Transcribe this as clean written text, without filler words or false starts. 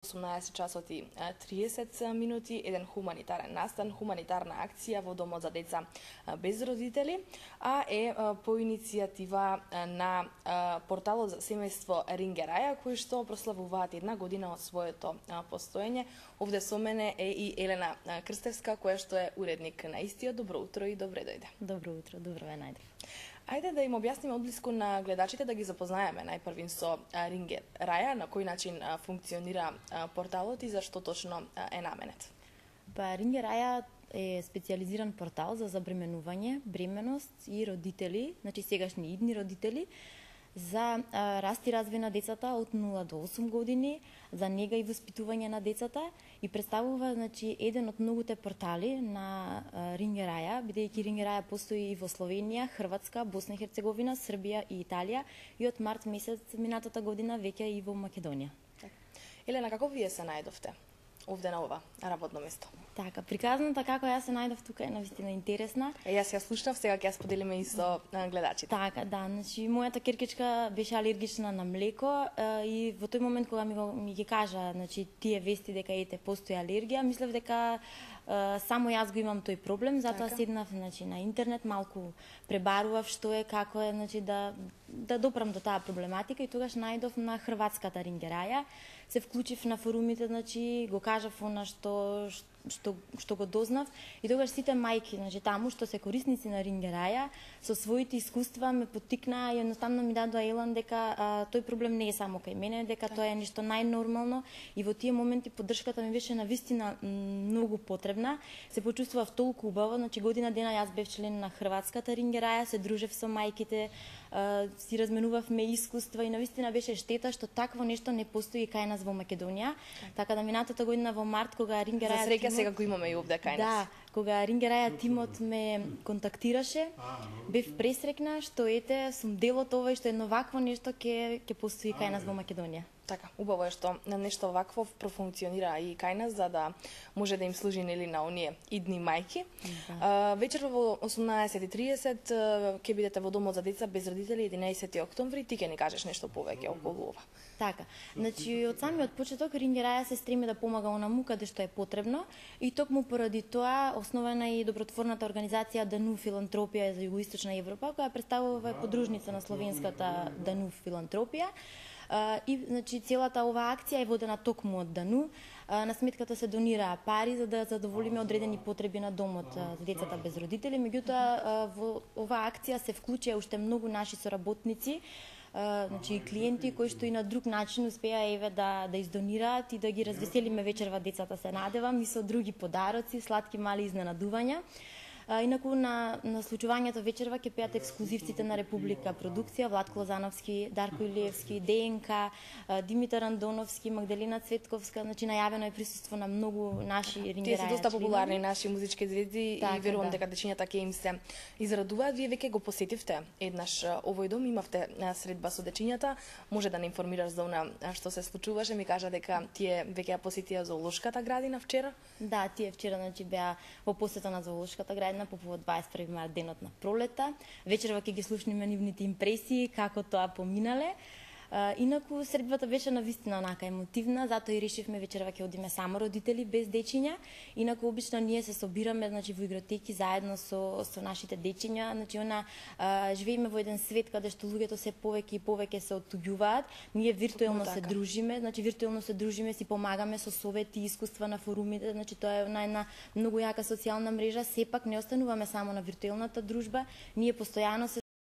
18 часот и 30 минути, еден хуманитарен настан, хуманитарна акција во домот за деца без родители, а е по иницијатива на порталот за семејство Рингераја, кои што прославуваат една година од своето постоење. Овде со мене е и Елена Крстевска, која што е уредник на истиот. Добро утро и добре дојде. Добро утро, добро ве најдов. Ајде да им објасниме одблиску на гледачите, да ги запознаеме најпрвин со Рингераја, на кој начин функционира порталот и зашто точно е наменет. Рингераја е специјализиран портал за забременување, бременост и родители, значи сегашни идни родители, за раст и развој на децата од 0 до 8 години, за нега и воспитување на децата и представува еден од многуте портали на Рингераја, бидејќи Рингераја постои и во Словенија, Хрватска, Босна и Херцеговина, Србија и Италија и од март месец минатата година веќе и во Македонија. Елена, како вие се најдовте овде на ова работно место? Така, приказната како јас се најдов тука е навистина интересна. Јас ја слушнав, сега ќе ја споделиме и со гледачите. Така, да, мојата керкичка беше алергична на млеко и во тој момент кога ми ги кажа, тие вести дека ете постои алергија, мислев дека само јас го имам тој проблем, затоа седнав на интернет, малку пребарував што е, како е, да допрам до таа проблематика и тогаш најдов на хрватската Рингераја, се вклучив на форумите, го кажав она што го дознав и тогаш сите мајки, таму што се корисници на Рингераја, со своите искуства ме поттикнаа и едноставно ми дадоа елан дека тој проблем не е само кај мене, дека тоа е нешто најнормално и во тие моменти поддршката ми беше навистина многу потребна. Се почувствував толку убаво, година дена јас бев член на хрватската Рингераја, се дружев со мајките, си разменувавме искуства и навистина беше штета што такво нешто не постои кај нас во Македонија. Така да минатата година во март кога Рингераја за среќа сега го имаме и овде кај нас. Да, кога Рингераја тимот ме контактираше, бев пресрекна што ете сум дел од ова и што едно вакво нешто ќе постои кај нас во Македонија. Така, убаво е што нешто вакво профункционира и кај нас за да може да им служи нели на оние идни мајки. Вечер во 18:30 ќе бидете во домот за деца без родители 11 октомври. Ти ќе ни кажеш нешто повеќе околу ова. Така, од самиот почеток Рингераја се стреми да помага онаму каде што е потребно и токму поради тоа основена и добротворната организација Дану Филантропија за Југоисточна Европа, која представува подружница на словенската Дану Филантропија. И целата оваа акција е водена токму од Дану. На сметката се донираа пари за да задоволиме одредени потреби на домот за децата без родители. Меѓутоа во оваа акција се вклучија уште многу наши соработници, клиенти кои што и на друг начин успеа да издонираат и да ги развеселиме вечерва децата, се надевам, и со други подароци, сладки мали изненадувања. Инаку на случувањето вечерва ќе пеат ексклузивците на Република продукција, Владко Лозановски, Дарко Илиевски, ДНК, Димитар Андоновски, Магдалина Цветковска, најавено е присуство на многу наши Рингераја. Тие се доста популарни наши музички звезди и верувам дека дечињата ќе им се израдуваат. Вие веќе го посетивте еднаш овој дом, имавте средба со дечињата, може да не информираш за она што се случуваше, ми кажа дека тие веќе ја посетија зоолошката градина вчера? Да, тие вчера беа во посета на зоолошката градина по повод 21 март, денот на пролета. Вечерва ќе ги слушнеме нивните импресии, како тоа поминале. Инаку средбата беше навистина онака емотивна, затоа и решивме вечерва ќе одиме само родители без дечиња. Инаку обично ние се собираме во игротеки заедно со нашите дечиња. Живееме во еден свет каде што луѓето се повеќе и повеќе се оттуѓуваат. Ние виртуелно се дружиме, си помагаме со совети и искуства на форумите. Тоа е една многу јака социјална мрежа. Сепак не остануваме само на виртуелната дружба. Ние постојано се